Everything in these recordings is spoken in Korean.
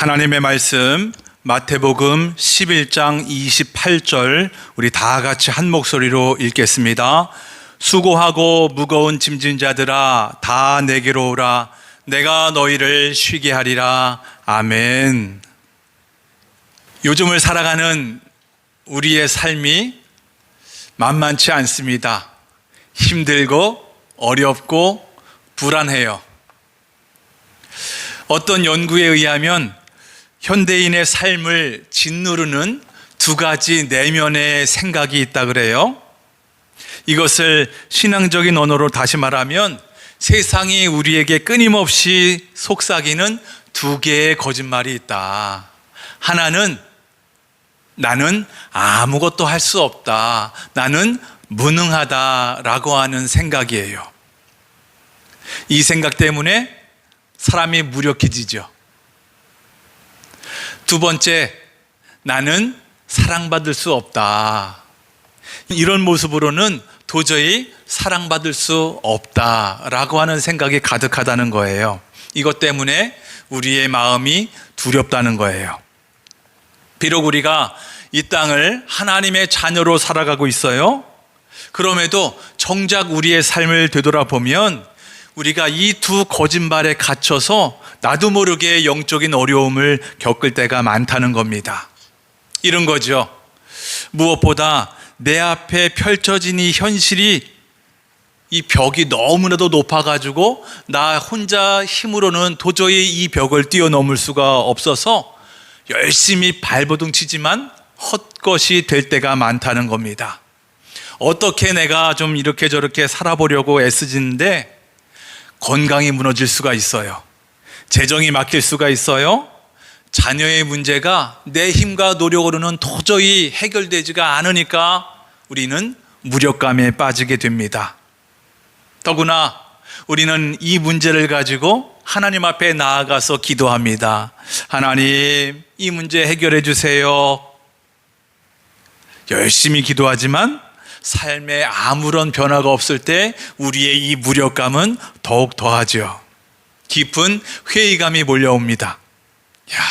하나님의 말씀 마태복음 11장 28절 우리 다 같이 한 목소리로 읽겠습니다. 수고하고 무거운 짐진 자들아 다 내게로 오라. 내가 너희를 쉬게 하리라. 아멘. 요즘을 살아가는 우리의 삶이 만만치 않습니다. 힘들고 어렵고 불안해요. 어떤 연구에 의하면 현대인의 삶을 짓누르는 두 가지 내면의 생각이 있다 그래요. 이것을 신앙적인 언어로 다시 말하면 세상이 우리에게 끊임없이 속삭이는 두 개의 거짓말이 있다. 하나는 나는 아무것도 할 수 없다. 나는 무능하다라고 하는 생각이에요. 이 생각 때문에 사람이 무력해지죠. 두 번째, 나는 사랑받을 수 없다. 이런 모습으로는 도저히 사랑받을 수 없다라고 하는 생각이 가득하다는 거예요. 이것 때문에 우리의 마음이 두렵다는 거예요. 비록 우리가 이 땅을 하나님의 자녀로 살아가고 있어요. 그럼에도 정작 우리의 삶을 되돌아보면 우리가 이 두 거짓말에 갇혀서 나도 모르게 영적인 어려움을 겪을 때가 많다는 겁니다. 이런 거죠. 무엇보다 내 앞에 펼쳐진 이 현실이 이 벽이 너무나도 높아가지고 나 혼자 힘으로는 도저히 이 벽을 뛰어넘을 수가 없어서 열심히 발버둥 치지만 헛것이 될 때가 많다는 겁니다. 어떻게 내가 좀 이렇게 저렇게 살아보려고 애쓰지는데 건강이 무너질 수가 있어요. 재정이 막힐 수가 있어요. 자녀의 문제가 내 힘과 노력으로는 도저히 해결되지가 않으니까 우리는 무력감에 빠지게 됩니다. 더구나 우리는 이 문제를 가지고 하나님 앞에 나아가서 기도합니다. 하나님, 이 문제 해결해 주세요. 열심히 기도하지만 삶에 아무런 변화가 없을 때 우리의 이 무력감은 더욱 더하죠. 깊은 회의감이 몰려옵니다. 야,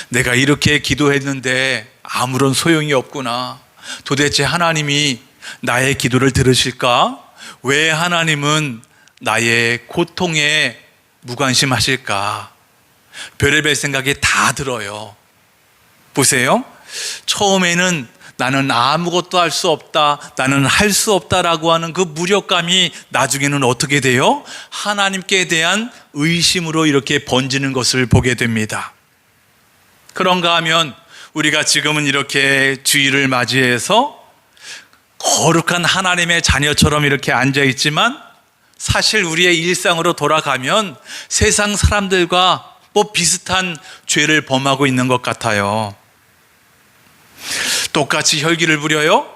내가 이렇게 기도했는데 아무런 소용이 없구나. 도대체 하나님이 나의 기도를 들으실까? 왜 하나님은 나의 고통에 무관심하실까? 별의별 생각이 다 들어요. 보세요. 처음에는 나는 아무것도 할 수 없다, 나는 할 수 없다라고 하는 그 무력감이 나중에는 어떻게 돼요? 하나님께 대한 의심으로 이렇게 번지는 것을 보게 됩니다. 그런가 하면 우리가 지금은 이렇게 주일을 맞이해서 거룩한 하나님의 자녀처럼 이렇게 앉아 있지만 사실 우리의 일상으로 돌아가면 세상 사람들과 비슷한 죄를 범하고 있는 것 같아요. 똑같이 혈기를 부려요.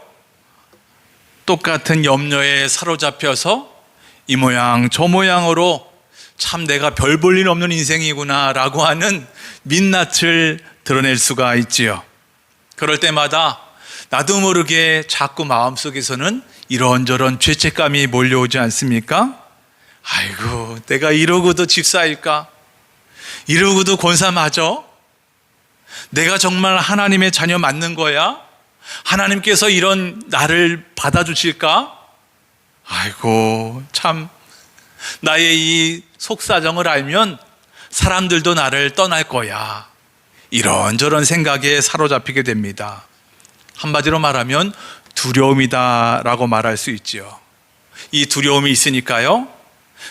똑같은 염려에 사로잡혀서 이 모양 저 모양으로 참 내가 별 볼 일 없는 인생이구나 라고 하는 민낯을 드러낼 수가 있지요. 그럴 때마다 나도 모르게 자꾸 마음속에서는 이런저런 죄책감이 몰려오지 않습니까? 아이고, 내가 이러고도 집사일까? 이러고도 권사 맞아? 내가 정말 하나님의 자녀 맞는 거야? 하나님께서 이런 나를 받아주실까? 아이고, 참 나의 이 속사정을 알면 사람들도 나를 떠날 거야. 이런저런 생각에 사로잡히게 됩니다. 한마디로 말하면 두려움이다라고 말할 수 있죠. 이 두려움이 있으니까요,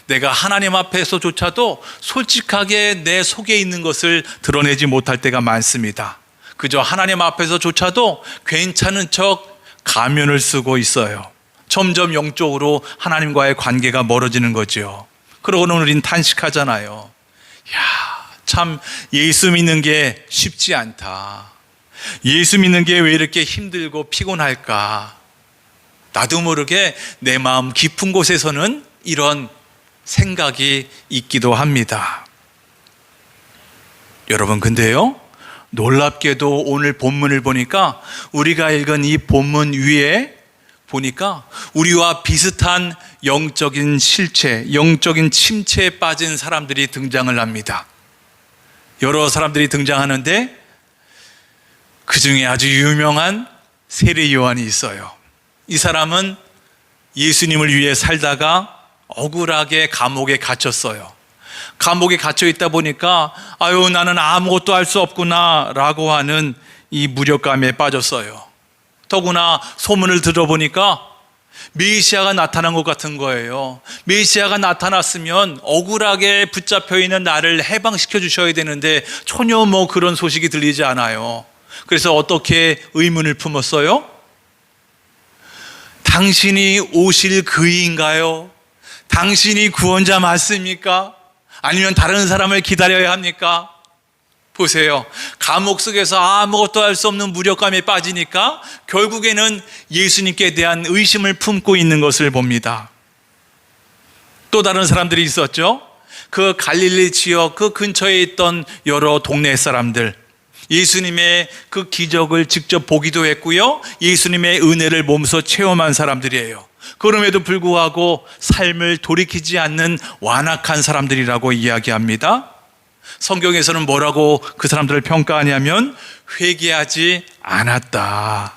내가 하나님 앞에서조차도 솔직하게 내 속에 있는 것을 드러내지 못할 때가 많습니다. 그저 하나님 앞에서조차도 괜찮은 척 가면을 쓰고 있어요. 점점 영적으로 하나님과의 관계가 멀어지는 거죠. 그러고는 우린 탄식하잖아요. 야, 참 예수 믿는 게 쉽지 않다. 예수 믿는 게 왜 이렇게 힘들고 피곤할까? 나도 모르게 내 마음 깊은 곳에서는 이런 생각이 있기도 합니다. 여러분, 근데요, 놀랍게도 오늘 본문을 보니까 우리가 읽은 이 본문 위에 보니까 우리와 비슷한 영적인 실체, 영적인 침체에 빠진 사람들이 등장을 합니다. 여러 사람들이 등장하는데 그 중에 아주 유명한 세례 요한이 있어요. 이 사람은 예수님을 위해 살다가 억울하게 감옥에 갇혔어요. 감옥에 갇혀 있다 보니까 아유 나는 아무것도 할 수 없구나 라고 하는 이 무력감에 빠졌어요. 더구나 소문을 들어보니까 메시아가 나타난 것 같은 거예요. 메시아가 나타났으면 억울하게 붙잡혀 있는 나를 해방시켜 주셔야 되는데 전혀 그런 소식이 들리지 않아요. 그래서 어떻게 의문을 품었어요? 당신이 오실 그이인가요? 당신이 구원자 맞습니까? 아니면 다른 사람을 기다려야 합니까? 보세요. 감옥 속에서 아무것도 할 수 없는 무력감에 빠지니까 결국에는 예수님께 대한 의심을 품고 있는 것을 봅니다. 또 다른 사람들이 있었죠. 그 갈릴리 지역 그 근처에 있던 여러 동네 사람들, 예수님의 그 기적을 직접 보기도 했고요, 예수님의 은혜를 몸소 체험한 사람들이에요. 그럼에도 불구하고 삶을 돌이키지 않는 완악한 사람들이라고 이야기합니다. 성경에서는 뭐라고 그 사람들을 평가하냐면 회개하지 않았다.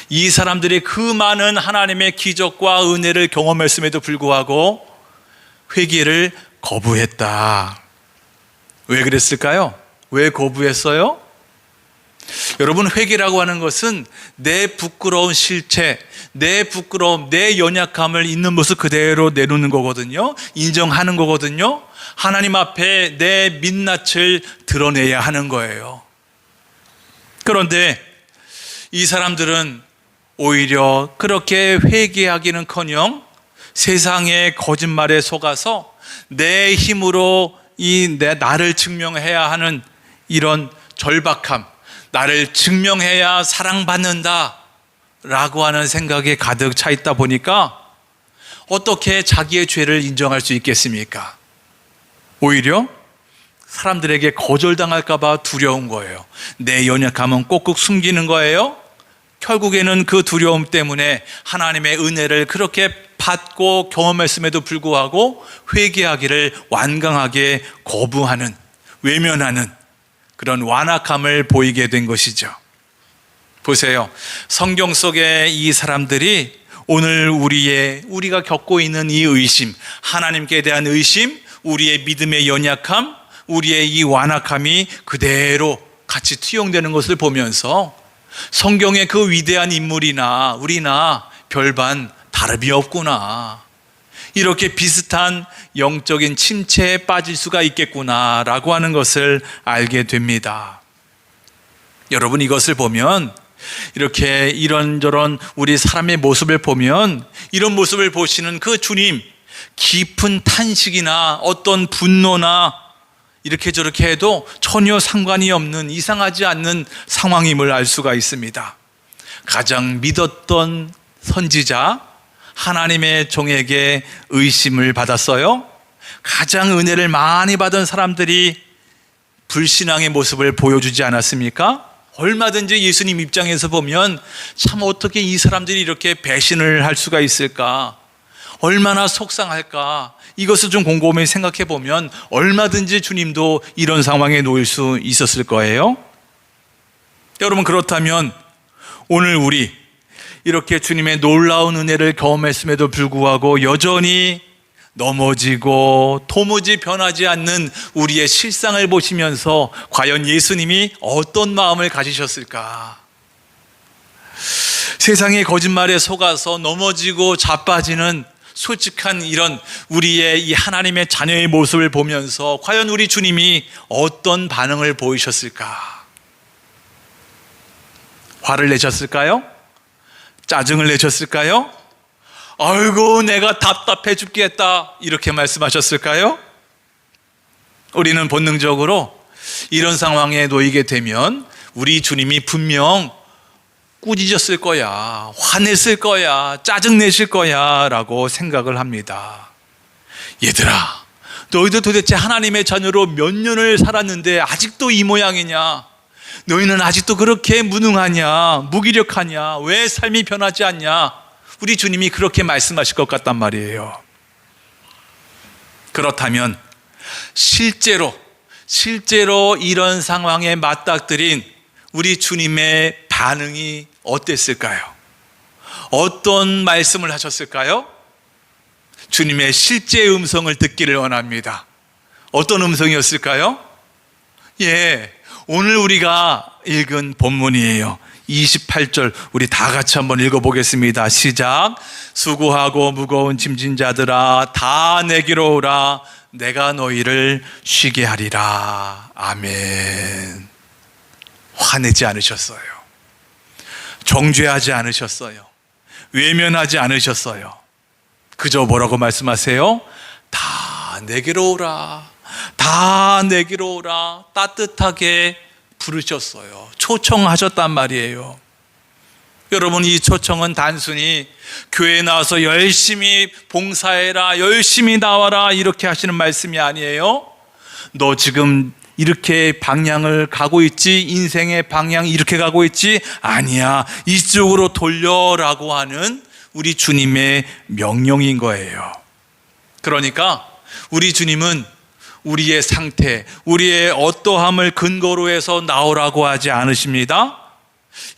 이 사람들이 그 많은 하나님의 기적과 은혜를 경험했음에도 불구하고 회개를 거부했다. 왜 그랬을까요? 왜 거부했어요? 여러분, 회개라고 하는 것은 내 부끄러운 실체, 내 부끄러움, 내 연약함을 있는 모습 그대로 내놓는 거거든요. 인정하는 거거든요. 하나님 앞에 내 민낯을 드러내야 하는 거예요. 그런데 이 사람들은 오히려 그렇게 회개하기는커녕 세상의 거짓말에 속아서 내 힘으로 나를 증명해야 하는 이런 절박함, 나를 증명해야 사랑받는다 라고 하는 생각에 가득 차 있다 보니까 어떻게 자기의 죄를 인정할 수 있겠습니까? 오히려 사람들에게 거절당할까 봐 두려운 거예요. 내 연약함은 꼭꼭 숨기는 거예요. 결국에는 그 두려움 때문에 하나님의 은혜를 그렇게 받고 경험했음에도 불구하고 회개하기를 완강하게 거부하는, 외면하는 그런 완악함을 보이게 된 것이죠. 보세요. 성경 속의 이 사람들이 오늘 우리가 겪고 있는 이 의심, 하나님께 대한 의심, 우리의 믿음의 연약함, 우리의 이 완악함이 그대로 같이 투영되는 것을 보면서 성경의 그 위대한 인물이나 우리나 별반 다름이 없구나, 이렇게 비슷한 영적인 침체에 빠질 수가 있겠구나라고 하는 것을 알게 됩니다. 여러분, 이것을 보면 이렇게 이런저런 우리 사람의 모습을 보면 이런 모습을 보시는 그 주님, 깊은 탄식이나 어떤 분노나 이렇게 저렇게 해도 전혀 상관이 없는, 이상하지 않는 상황임을 알 수가 있습니다. 가장 믿었던 선지자, 하나님의 종에게 의심을 받았어요. 가장 은혜를 많이 받은 사람들이 불신앙의 모습을 보여주지 않았습니까? 얼마든지 예수님 입장에서 보면 참 어떻게 이 사람들이 이렇게 배신을 할 수가 있을까? 얼마나 속상할까? 이것을 좀 곰곰이 생각해 보면 얼마든지 주님도 이런 상황에 놓일 수 있었을 거예요. 여러분, 그렇다면 오늘 우리 이렇게 주님의 놀라운 은혜를 경험했음에도 불구하고 여전히 넘어지고 도무지 변하지 않는 우리의 실상을 보시면서 과연 예수님이 어떤 마음을 가지셨을까? 세상의 거짓말에 속아서 넘어지고 자빠지는 솔직한 이런 우리의 이 하나님의 자녀의 모습을 보면서 과연 우리 주님이 어떤 반응을 보이셨을까? 화를 내셨을까요? 짜증을 내셨을까요? 아이고 내가 답답해 죽겠다 이렇게 말씀하셨을까요? 우리는 본능적으로 이런 상황에 놓이게 되면 우리 주님이 분명 꾸짖었을 거야, 화냈을 거야, 짜증내실 거야 라고 생각을 합니다. 얘들아, 너희도 도대체 하나님의 자녀로 몇 년을 살았는데 아직도 이 모양이냐? 너희는 아직도 그렇게 무능하냐? 무기력하냐? 왜 삶이 변하지 않냐? 우리 주님이 그렇게 말씀하실 것 같단 말이에요. 그렇다면 실제로 실제로 이런 상황에 맞닥뜨린 우리 주님의 반응이 어땠을까요? 어떤 말씀을 하셨을까요? 주님의 실제 음성을 듣기를 원합니다. 어떤 음성이었을까요? 오늘 우리가 읽은 본문이에요. 28절 우리 다 같이 한번 읽어보겠습니다. 시작. 수고하고 무거운 짐진 자들아 다 내게로 오라. 내가 너희를 쉬게 하리라. 아멘. 화내지 않으셨어요. 정죄하지 않으셨어요. 외면하지 않으셨어요. 그저 뭐라고 말씀하세요? 다 내게로 오라. 다 내게로 오라. 따뜻하게 부르셨어요. 초청하셨단 말이에요. 여러분, 이 초청은 단순히 교회에 나와서 열심히 봉사해라, 열심히 나와라 이렇게 하시는 말씀이 아니에요. 너 지금 이렇게 방향을 가고 있지? 인생의 방향 이렇게 가고 있지? 아니야, 이쪽으로 돌려라고 하는 우리 주님의 명령인 거예요. 그러니까 우리 주님은 우리의 상태, 우리의 어떠함을 근거로 해서 나오라고 하지 않으십니다.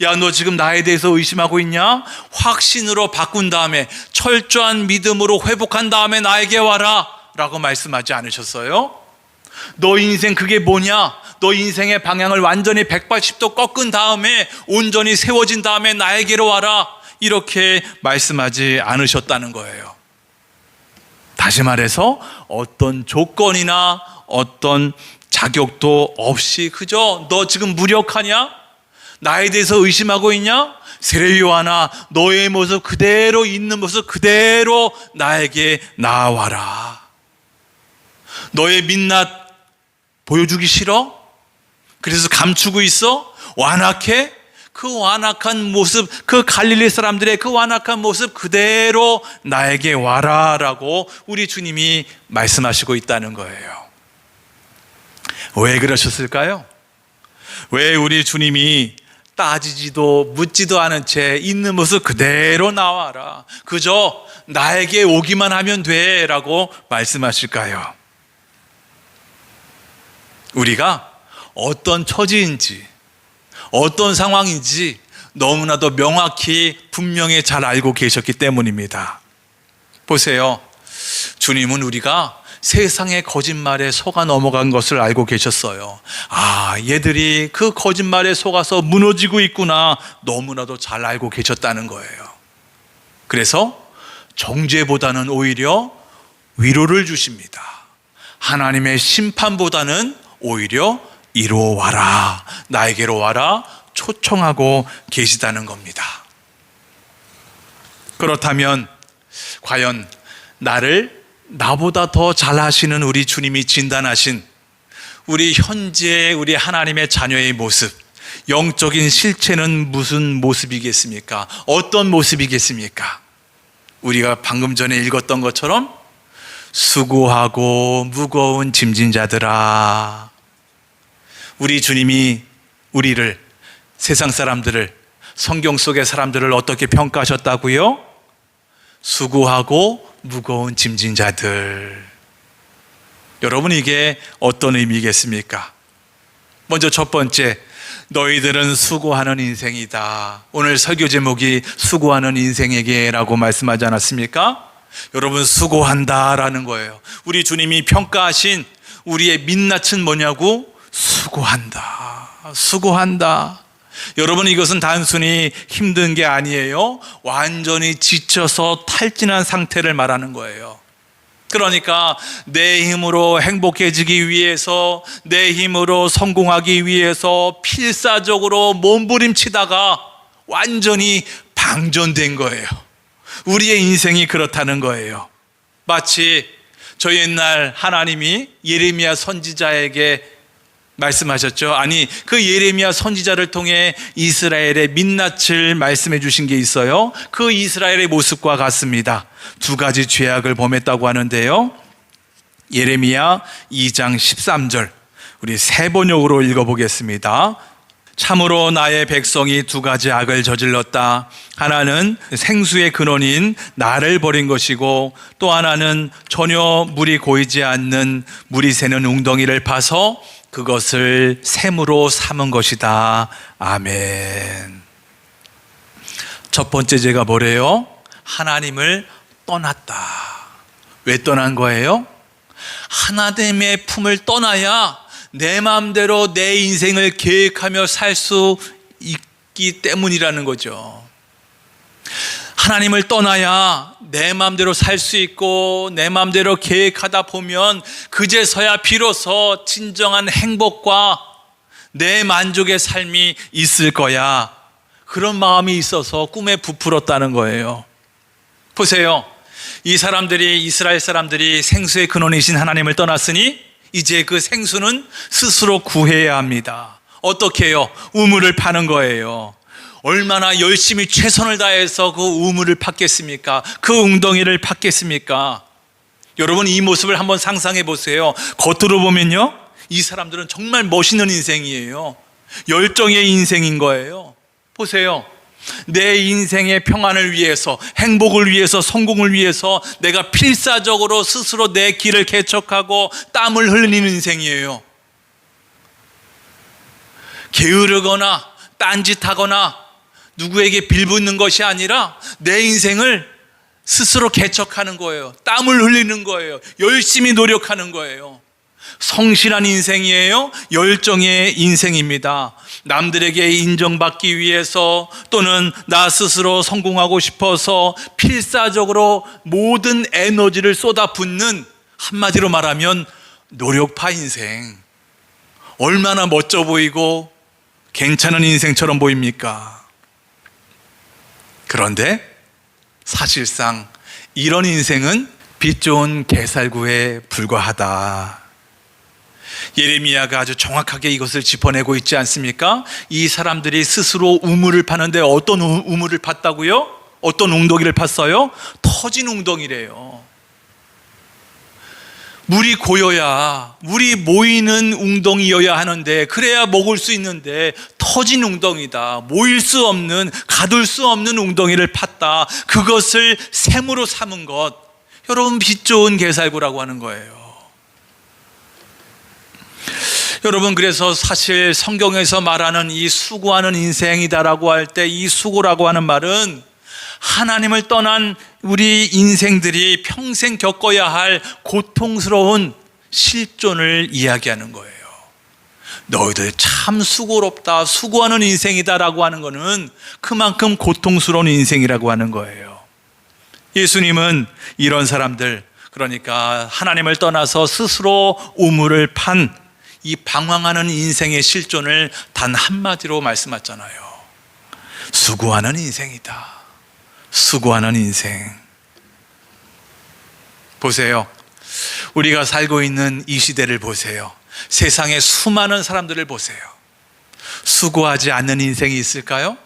야, 너 지금 나에 대해서 의심하고 있냐? 확신으로 바꾼 다음에, 철저한 믿음으로 회복한 다음에 나에게 와라 라고 말씀하지 않으셨어요? 너 인생 그게 뭐냐? 너 인생의 방향을 완전히 180도 꺾은 다음에, 온전히 세워진 다음에 나에게로 와라 이렇게 말씀하지 않으셨다는 거예요. 다시 말해서 어떤 조건이나 어떤 자격도 없이 그저 너 지금 무력하냐? 나에 대해서 의심하고 있냐? 세례 요한아, 너의 모습 그대로 있는 모습 그대로 나에게 나와라. 너의 민낯 보여주기 싫어? 그래서 감추고 있어? 완악해? 그 완악한 모습, 그 갈릴리 사람들의 그 완악한 모습 그대로 나에게 와라라고 우리 주님이 말씀하시고 있다는 거예요. 왜 그러셨을까요? 왜 우리 주님이 따지지도 묻지도 않은 채 있는 모습 그대로 나와라, 그저 나에게 오기만 하면 돼 라고 말씀하실까요? 우리가 어떤 처지인지, 어떤 상황인지 너무나도 명확히 분명히 잘 알고 계셨기 때문입니다. 보세요. 주님은 우리가 세상의 거짓말에 속아 넘어간 것을 알고 계셨어요. 아, 얘들이 그 거짓말에 속아서 무너지고 있구나 너무나도 잘 알고 계셨다는 거예요. 그래서 정죄보다는 오히려 위로를 주십니다. 하나님의 심판보다는 오히려 이로 와라, 나에게로 와라 초청하고 계시다는 겁니다. 그렇다면 과연 나보다 더 잘하시는 우리 주님이 진단하신 우리 현재 우리 하나님의 자녀의 모습, 영적인 실체는 무슨 모습이겠습니까? 어떤 모습이겠습니까? 우리가 방금 전에 읽었던 것처럼 수고하고 무거운 짐진 자들아, 우리 주님이 우리를, 세상 사람들을, 성경 속의 사람들을 어떻게 평가하셨다고요? 수고하고 무거운 짐진 자들. 여러분, 이게 어떤 의미겠습니까? 먼저 첫 번째, 너희들은 수고하는 인생이다. 오늘 설교 제목이 수고하는 인생에게 라고 말씀하지 않았습니까? 여러분, 수고한다라는 거예요. 우리 주님이 평가하신 우리의 민낯은 뭐냐고? 수고한다. 수고한다. 여러분, 이것은 단순히 힘든 게 아니에요. 완전히 지쳐서 탈진한 상태를 말하는 거예요. 그러니까 내 힘으로 행복해지기 위해서, 내 힘으로 성공하기 위해서 필사적으로 몸부림치다가 완전히 방전된 거예요. 우리의 인생이 그렇다는 거예요. 마치 저 옛날 하나님이 예레미야 선지자에게 말씀하셨죠. 아니, 그 예레미야 선지자를 통해 이스라엘의 민낯을 말씀해 주신 게 있어요. 그 이스라엘의 모습과 같습니다. 두 가지 죄악을 범했다고 하는데요. 예레미야 2장 13절 우리 세 번역으로 읽어보겠습니다. 참으로 나의 백성이 두 가지 악을 저질렀다. 하나는 생수의 근원인 나를 버린 것이고, 또 하나는 전혀 물이 고이지 않는 물이 새는 웅덩이를 파서 그것을 샘으로 삼은 것이다. 아멘. 첫 번째 죄가 뭐래요? 하나님을 떠났다. 왜 떠난 거예요? 하나님의 품을 떠나야 내 마음대로 내 인생을 계획하며 살 수 있기 때문이라는 거죠. 하나님을 떠나야 내 마음대로 살 수 있고 내 마음대로 계획하다 보면 그제서야 비로소 진정한 행복과 내 만족의 삶이 있을 거야. 그런 마음이 있어서 꿈에 부풀었다는 거예요. 보세요. 이스라엘 사람들이 생수의 근원이신 하나님을 떠났으니 이제 그 생수는 스스로 구해야 합니다. 어떻게 해요? 우물을 파는 거예요. 얼마나 열심히 최선을 다해서 그 우물을 팠겠습니까? 그 웅덩이를 팠겠습니까? 여러분, 이 모습을 한번 상상해 보세요. 겉으로 보면요, 이 사람들은 정말 멋있는 인생이에요. 열정의 인생인 거예요. 보세요. 내 인생의 평안을 위해서, 행복을 위해서, 성공을 위해서 내가 필사적으로 스스로 내 길을 개척하고 땀을 흘리는 인생이에요. 게으르거나 딴짓하거나 누구에게 빌붙는 것이 아니라 내 인생을 스스로 개척하는 거예요. 땀을 흘리는 거예요. 열심히 노력하는 거예요. 성실한 인생이에요. 열정의 인생입니다. 남들에게 인정받기 위해서 또는 나 스스로 성공하고 싶어서 필사적으로 모든 에너지를 쏟아붓는, 한마디로 말하면 노력파 인생. 얼마나 멋져 보이고 괜찮은 인생처럼 보입니까? 그런데 사실상 이런 인생은 빛 좋은 개살구에 불과하다. 예레미야가 아주 정확하게 이것을 짚어내고 있지 않습니까? 이 사람들이 스스로 우물을 파는데 어떤 우물을 팠다고요? 어떤 웅덩이를 팠어요? 터진 웅덩이래요. 물이 고여야, 물이 모이는 웅덩이여야 하는데, 그래야 먹을 수 있는데 터진 웅덩이다. 모일 수 없는, 가둘 수 없는 웅덩이를 팠다. 그것을 샘으로 삼은 것, 여러분, 빛 좋은 개살구라고 하는 거예요. 여러분, 그래서 사실 성경에서 말하는 이 수고하는 인생이다라고 할 때, 이 수고라고 하는 말은 하나님을 떠난 우리 인생들이 평생 겪어야 할 고통스러운 실존을 이야기하는 거예요. 너희들 참 수고롭다, 수고하는 인생이다라고 하는 것은 그만큼 고통스러운 인생이라고 하는 거예요. 예수님은 이런 사람들, 그러니까 하나님을 떠나서 스스로 우물을 판 이 방황하는 인생의 실존을 단 한마디로 말씀하셨잖아요. 수고하는 인생이다. 수고하는 인생. 보세요. 우리가 살고 있는 이 시대를 보세요. 세상의 수많은 사람들을 보세요. 수고하지 않는 인생이 있을까요?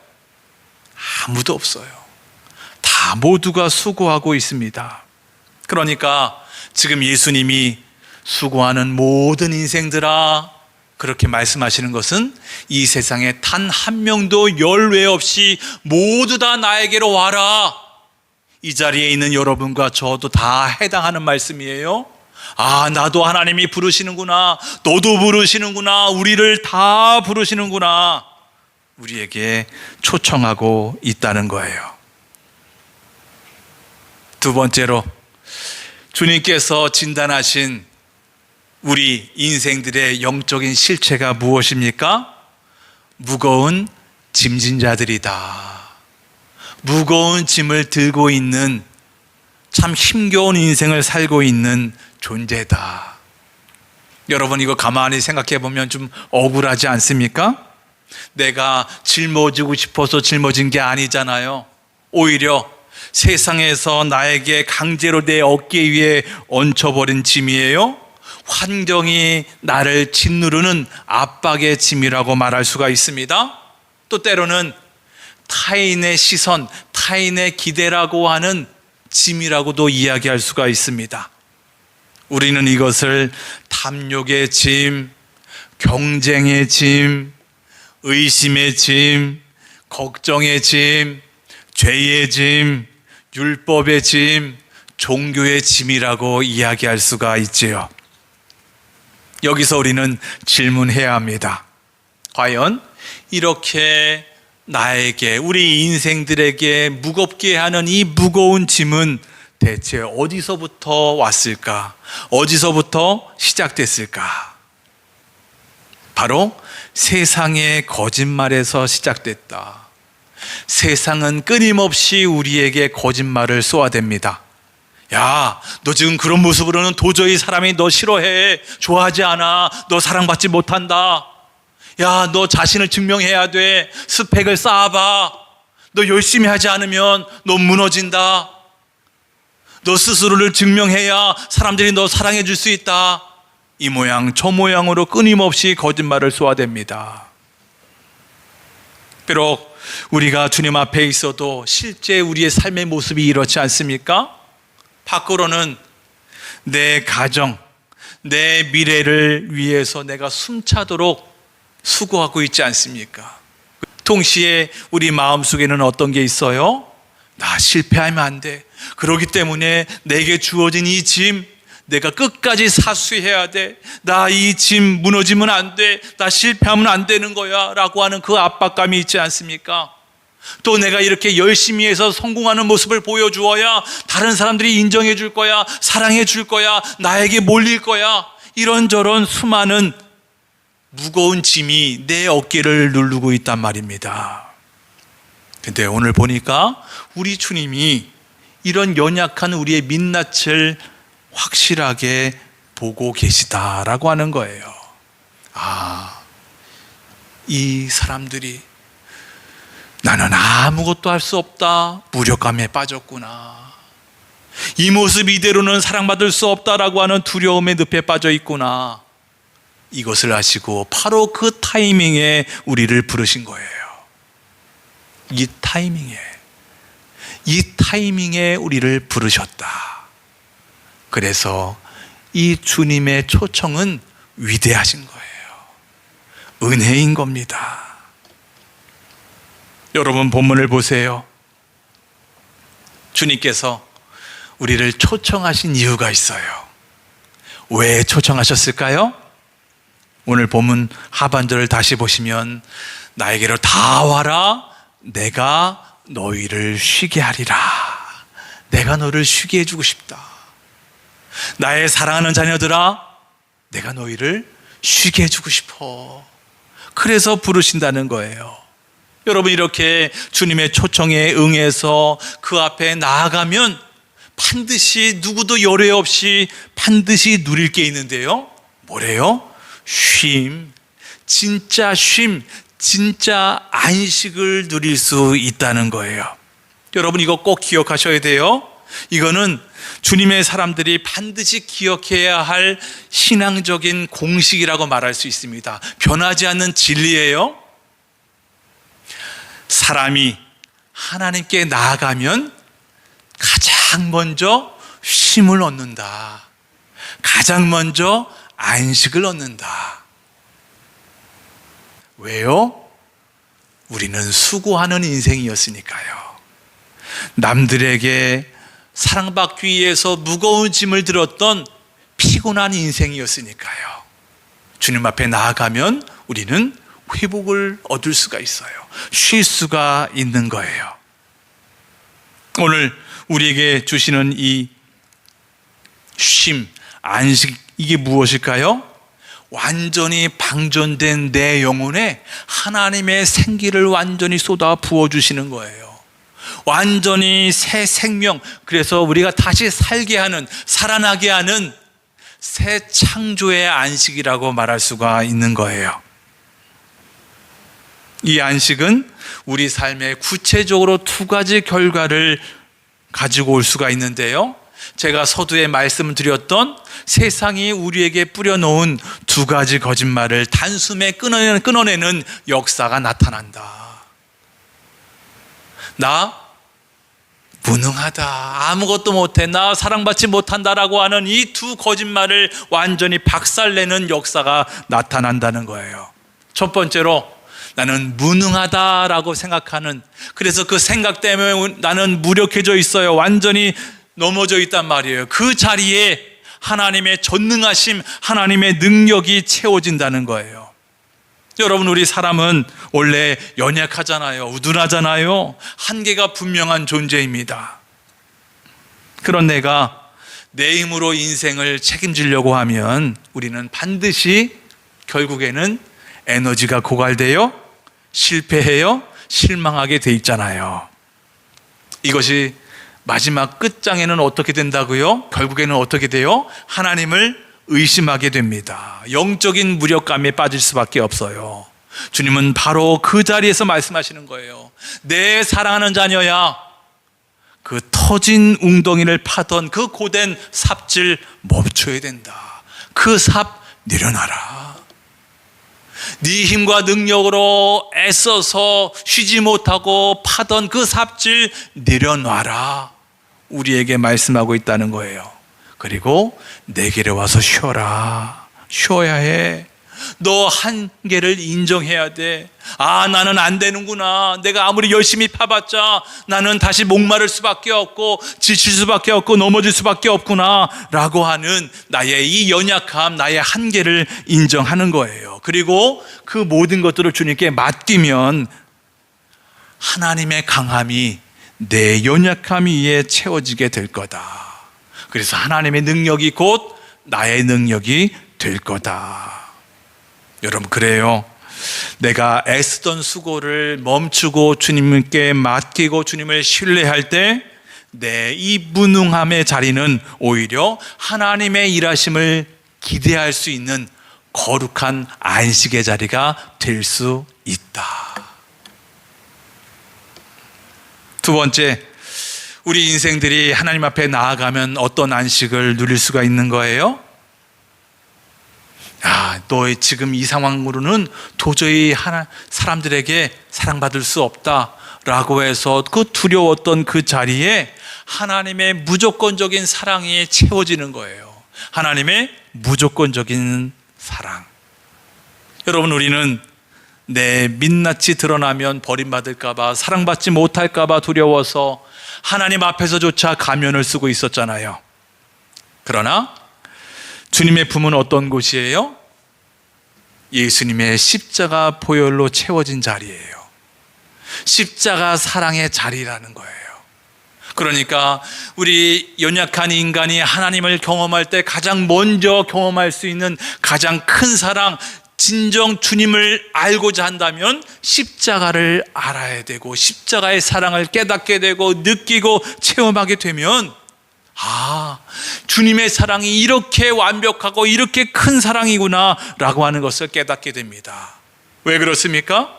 아무도 없어요. 다 모두가 수고하고 있습니다. 그러니까 지금 예수님이 수고하는 모든 인생들아, 그렇게 말씀하시는 것은 이 세상에 단 한 명도 열외 없이 모두 다 나에게로 와라. 이 자리에 있는 여러분과 저도 다 해당하는 말씀이에요. 아, 나도 하나님이 부르시는구나, 너도 부르시는구나, 우리를 다 부르시는구나, 우리에게 초청하고 있다는 거예요. 두 번째로, 주님께서 진단하신 우리 인생들의 영적인 실체가 무엇입니까? 무거운 짐진 자들이다. 무거운 짐을 들고 있는, 참 힘겨운 인생을 살고 있는 존재다. 여러분, 이거 가만히 생각해 보면 좀 억울하지 않습니까? 내가 짊어지고 싶어서 짊어진 게 아니잖아요. 오히려 세상에서 나에게 강제로 내 어깨 위에 얹혀버린 짐이에요. 환경이 나를 짓누르는 압박의 짐이라고 말할 수가 있습니다. 또 때로는 타인의 시선, 타인의 기대라고 하는 짐이라고도 이야기할 수가 있습니다. 우리는 이것을 탐욕의 짐, 경쟁의 짐, 의심의 짐, 걱정의 짐, 죄의 짐, 율법의 짐, 종교의 짐이라고 이야기할 수가 있지요. 여기서 우리는 질문해야 합니다. 과연 이렇게 나에게, 우리 인생들에게 무겁게 하는 이 무거운 짐은 대체 어디서부터 왔을까? 어디서부터 시작됐을까? 바로 세상의 거짓말에서 시작됐다. 세상은 끊임없이 우리에게 거짓말을 쏘아댑니다. 야, 너 지금 그런 모습으로는 도저히 사람이 너 싫어해. 좋아하지 않아. 너 사랑받지 못한다. 야, 너 자신을 증명해야 돼. 스펙을 쌓아봐. 너 열심히 하지 않으면 너 무너진다. 너 스스로를 증명해야 사람들이 너 사랑해 줄 수 있다. 이 모양 저 모양으로 끊임없이 거짓말을 쏘아댑니다. 비록 우리가 주님 앞에 있어도 실제 우리의 삶의 모습이 이렇지 않습니까? 밖으로는 내 가정, 내 미래를 위해서 내가 숨차도록 수고하고 있지 않습니까? 동시에 우리 마음속에는 어떤 게 있어요? 나 실패하면 안 돼. 그렇기 때문에 내게 주어진 이 짐 내가 끝까지 사수해야 돼. 나 이 짐 무너지면 안 돼. 나 실패하면 안 되는 거야 라고 하는 그 압박감이 있지 않습니까? 또 내가 이렇게 열심히 해서 성공하는 모습을 보여주어야 다른 사람들이 인정해 줄 거야, 사랑해 줄 거야, 나에게 몰릴 거야. 이런저런 수많은 무거운 짐이 내 어깨를 누르고 있단 말입니다. 근데 오늘 보니까 우리 주님이 이런 연약한 우리의 민낯을 확실하게 보고 계시다라고 하는 거예요. 아, 이 사람들이 나는 아무것도 할 수 없다, 무력감에 빠졌구나. 이 모습 이대로는 사랑받을 수 없다라고 하는 두려움의 늪에 빠져 있구나. 이것을 아시고 바로 그 타이밍에 우리를 부르신 거예요. 이 타이밍에 우리를 부르셨다. 그래서 이 주님의 초청은 위대하신 거예요. 은혜인 겁니다. 여러분 본문을 보세요. 주님께서 우리를 초청하신 이유가 있어요. 왜 초청하셨을까요? 오늘 본문 하반절을 다시 보시면 나에게로 다 와라. 내가 너희를 쉬게 하리라. 내가 너를 쉬게 해주고 싶다. 나의 사랑하는 자녀들아, 내가 너희를 쉬게 해주고 싶어. 그래서 부르신다는 거예요. 여러분, 이렇게 주님의 초청에 응해서 그 앞에 나아가면 반드시 누구도 열애 없이 반드시 누릴 게 있는데요. 뭐래요? 쉼, 진짜 쉼, 진짜 안식을 누릴 수 있다는 거예요. 여러분, 이거 꼭 기억하셔야 돼요. 이거는 주님의 사람들이 반드시 기억해야 할 신앙적인 공식이라고 말할 수 있습니다. 변하지 않는 진리예요. 사람이 하나님께 나아가면 가장 먼저 쉼을 얻는다. 가장 먼저 안식을 얻는다. 왜요? 우리는 수고하는 인생이었으니까요. 남들에게 사랑받기 위해서 무거운 짐을 들었던 피곤한 인생이었으니까요. 주님 앞에 나아가면 우리는 회복을 얻을 수가 있어요. 쉴 수가 있는 거예요. 오늘 우리에게 주시는 이 쉼, 안식, 이게 무엇일까요? 완전히 방전된 내 영혼에 하나님의 생기를 완전히 쏟아 부어주시는 거예요. 완전히 새 생명, 그래서 우리가 다시 살게 하는, 살아나게 하는 새 창조의 안식이라고 말할 수가 있는 거예요. 이 안식은 우리 삶에 구체적으로 두 가지 결과를 가지고 올 수가 있는데요. 제가 서두에 말씀드렸던 세상이 우리에게 뿌려놓은 두 가지 거짓말을 단숨에 끊어내는 역사가 나타난다. 나 무능하다, 아무것도 못해, 나 사랑받지 못한다라고 하는 이 두 거짓말을 완전히 박살내는 역사가 나타난다는 거예요. 첫 번째로 나는 무능하다라고 생각하는, 그래서 그 생각 때문에 나는 무력해져 있어요. 완전히 넘어져 있단 말이에요. 그 자리에 하나님의 전능하심, 하나님의 능력이 채워진다는 거예요. 여러분, 우리 사람은 원래 연약하잖아요. 우둔하잖아요. 한계가 분명한 존재입니다. 그런 내가 내 힘으로 인생을 책임지려고 하면 우리는 반드시 결국에는 에너지가 고갈되어 실패해요, 실망하게 돼 있잖아요. 이것이 마지막 끝장에는 어떻게 된다고요? 결국에는 어떻게 돼요? 하나님을 의심하게 됩니다. 영적인 무력감에 빠질 수밖에 없어요. 주님은 바로 그 자리에서 말씀하시는 거예요. 내 사랑하는 자녀야, 그 터진 웅덩이를 파던 그 고된 삽질 멈춰야 된다. 그 삽 내려놔라. 네 힘과 능력으로 애써서 쉬지 못하고 파던 그 삽질 내려놔라. 우리에게 말씀하고 있다는 거예요. 그리고 내게로 와서 쉬어라. 쉬어야 해. 너 한계를 인정해야 돼. 아, 나는 안 되는구나. 내가 아무리 열심히 파봤자 나는 다시 목마를 수밖에 없고 지칠 수밖에 없고 넘어질 수밖에 없구나 라고 하는 나의 이 연약함, 나의 한계를 인정하는 거예요. 그리고 그 모든 것들을 주님께 맡기면 하나님의 강함이 내 연약함 위에 채워지게 될 거다. 그래서 하나님의 능력이 곧 나의 능력이 될 거다. 여러분, 그래요. 내가 애쓰던 수고를 멈추고 주님께 맡기고 주님을 신뢰할 때 내 이 무능함의 자리는 오히려 하나님의 일하심을 기대할 수 있는 거룩한 안식의 자리가 될 수 있다. 두 번째, 우리 인생들이 하나님 앞에 나아가면 어떤 안식을 누릴 수가 있는 거예요? 너 지금 이 상황으로는 도저히 사람들에게 사랑받을 수 없다라고 해서 그 두려웠던 그 자리에 하나님의 무조건적인 사랑이 채워지는 거예요. 하나님의 무조건적인 사랑. 여러분, 우리는 내 민낯이 드러나면 버림받을까 봐, 사랑받지 못할까 봐 두려워서 하나님 앞에서조차 가면을 쓰고 있었잖아요. 그러나 주님의 품은 어떤 곳이에요? 예수님의 십자가 보혈로 채워진 자리예요. 십자가 사랑의 자리라는 거예요. 그러니까 우리 연약한 인간이 하나님을 경험할 때 가장 먼저 경험할 수 있는 가장 큰 사랑, 진정 주님을 알고자 한다면 십자가를 알아야 되고 십자가의 사랑을 깨닫게 되고 느끼고 체험하게 되면 주님의 사랑이 이렇게 완벽하고 이렇게 큰 사랑이구나 라고 하는 것을 깨닫게 됩니다. 왜 그렇습니까?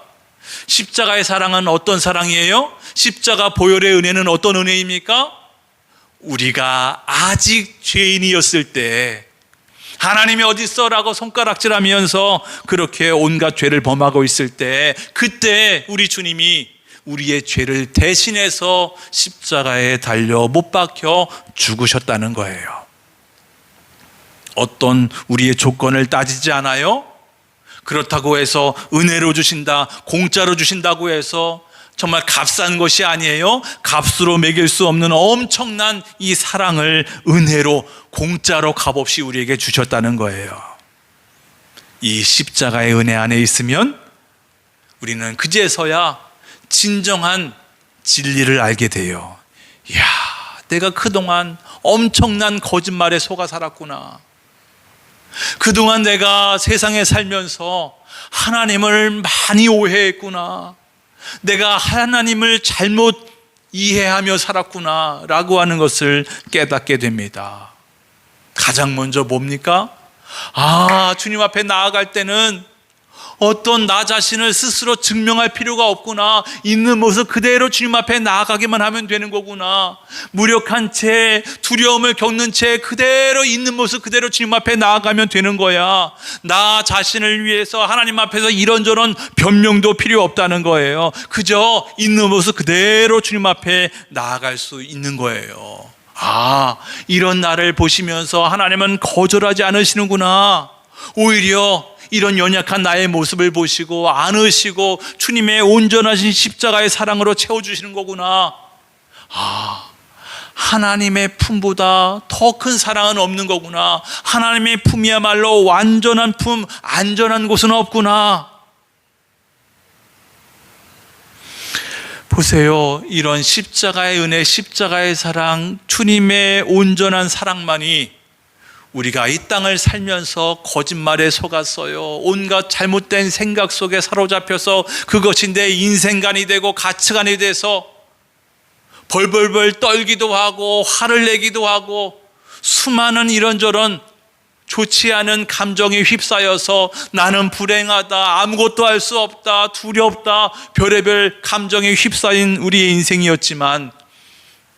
십자가의 사랑은 어떤 사랑이에요? 십자가 보혈의 은혜는 어떤 은혜입니까? 우리가 아직 죄인이었을 때 하나님이 어디 있어? 라고 손가락질하면서 그렇게 온갖 죄를 범하고 있을 때, 그때 우리 주님이 우리의 죄를 대신해서 십자가에 달려 못 박혀 죽으셨다는 거예요. 어떤 우리의 조건을 따지지 않아요? 그렇다고 해서 은혜로 주신다, 공짜로 주신다고 해서 정말 값싼 것이 아니에요. 값으로 매길 수 없는 엄청난 이 사랑을 은혜로, 공짜로 값없이 우리에게 주셨다는 거예요. 이 십자가의 은혜 안에 있으면 우리는 그제서야 진정한 진리를 알게 돼요. 이야, 내가 그동안 엄청난 거짓말에 속아 살았구나. 그동안 내가 세상에 살면서 하나님을 많이 오해했구나. 내가 하나님을 잘못 이해하며 살았구나 라고 하는 것을 깨닫게 됩니다. 가장 먼저 뭡니까? 주님 앞에 나아갈 때는 어떤 나 자신을 스스로 증명할 필요가 없구나. 있는 모습 그대로 주님 앞에 나아가기만 하면 되는 거구나. 무력한 채, 두려움을 겪는 채 그대로 있는 모습 그대로 주님 앞에 나아가면 되는 거야. 나 자신을 위해서 하나님 앞에서 이런저런 변명도 필요 없다는 거예요. 그저 있는 모습 그대로 주님 앞에 나아갈 수 있는 거예요. 이런 나를 보시면서 하나님은 거절하지 않으시는구나. 오히려 이런 연약한 나의 모습을 보시고 안으시고 주님의 온전하신 십자가의 사랑으로 채워주시는 거구나. 하나님의 품보다 더 큰 사랑은 없는 거구나. 하나님의 품이야말로 완전한 품, 안전한 곳은 없구나. 보세요. 이런 십자가의 은혜, 십자가의 사랑, 주님의 온전한 사랑만이 우리가 이 땅을 살면서 거짓말에 속았어요. 온갖 잘못된 생각 속에 사로잡혀서 그것이 내 인생관이 되고 가치관이 돼서 벌벌벌 떨기도 하고 화를 내기도 하고 수많은 이런저런 좋지 않은 감정에 휩싸여서 나는 불행하다, 아무것도 할 수 없다, 두렵다, 별의별 감정에 휩싸인 우리의 인생이었지만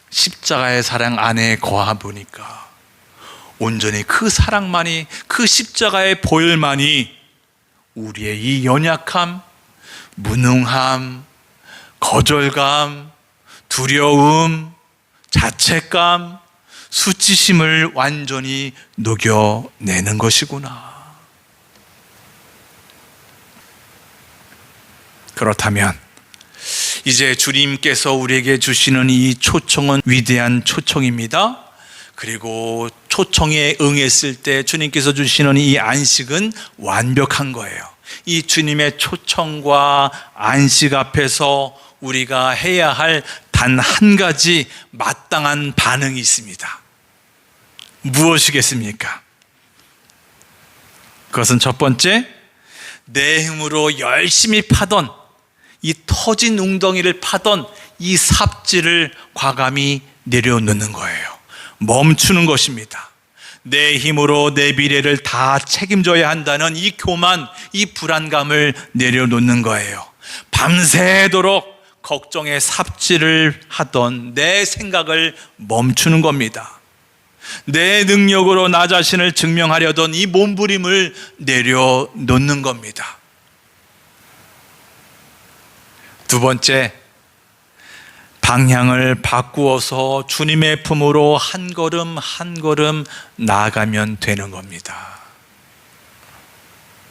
십자가의 사랑 안에 거하 보니까 온전히 그 사랑만이, 그 십자가의 보혈만이 우리의 이 연약함, 무능함, 거절감, 두려움, 자책감, 수치심을 완전히 녹여내는 것이구나. 그렇다면 이제 주님께서 우리에게 주시는 이 초청은 위대한 초청입니다. 그리고 초청에 응했을 때 주님께서 주시는 이 안식은 완벽한 거예요. 이 주님의 초청과 안식 앞에서 우리가 해야 할 단 한 가지 마땅한 반응이 있습니다. 무엇이겠습니까? 그것은 첫 번째, 내 힘으로 열심히 파던 이 터진 웅덩이를 파던 이 삽질을 과감히 내려놓는 거예요. 멈추는 것입니다. 내 힘으로 내 미래를 다 책임져야 한다는 이 교만, 이 불안감을 내려놓는 거예요. 밤새도록 걱정의 삽질을 하던 내 생각을 멈추는 겁니다. 내 능력으로 나 자신을 증명하려던 이 몸부림을 내려놓는 겁니다. 두 번째, 방향을 바꾸어서 주님의 품으로 한 걸음 한 걸음 나아가면 되는 겁니다.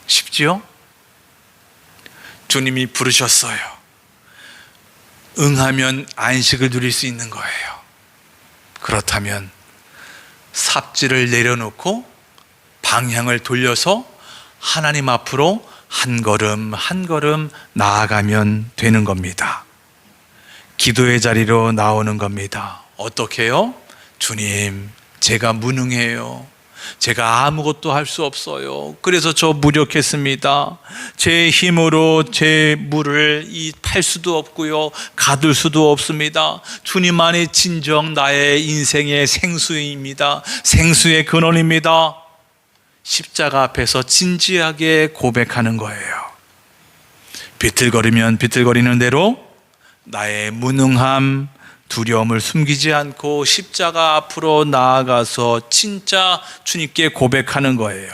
쉽지요? 주님이 부르셨어요. 응하면 안식을 누릴 수 있는 거예요. 그렇다면 삽질을 내려놓고 방향을 돌려서 하나님 앞으로 한 걸음 한 걸음 나아가면 되는 겁니다. 기도의 자리로 나오는 겁니다. 어떻게 해요? 주님, 제가 무능해요. 제가 아무것도 할 수 없어요. 그래서 저 무력했습니다. 제 힘으로 제 물을 팔 수도 없고요, 가둘 수도 없습니다. 주님만이 진정 나의 인생의 생수입니다. 생수의 근원입니다. 십자가 앞에서 진지하게 고백하는 거예요. 비틀거리면 비틀거리는 대로 나의 무능함, 두려움을 숨기지 않고 십자가 앞으로 나아가서 진짜 주님께 고백하는 거예요.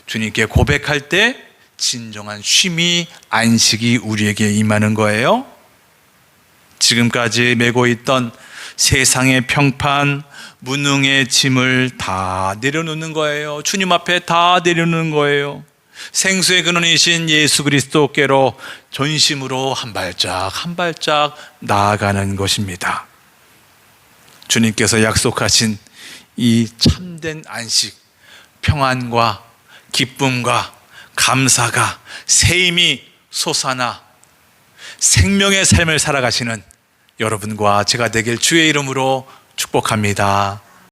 주님께 고백할 때 진정한 쉼이, 안식이 우리에게 임하는 거예요. 지금까지 메고 있던 세상의 평판, 무능의 짐을 다 내려놓는 거예요. 주님 앞에 다 내려놓는 거예요. 생수의 근원이신 예수 그리스도께로 전심으로 한 발짝 한 발짝 나아가는 것입니다. 주님께서 약속하신 이 참된 안식, 평안과 기쁨과 감사가, 새 힘이 솟아나 생명의 삶을 살아가시는 여러분과 제가 되길 주의 이름으로 축복합니다.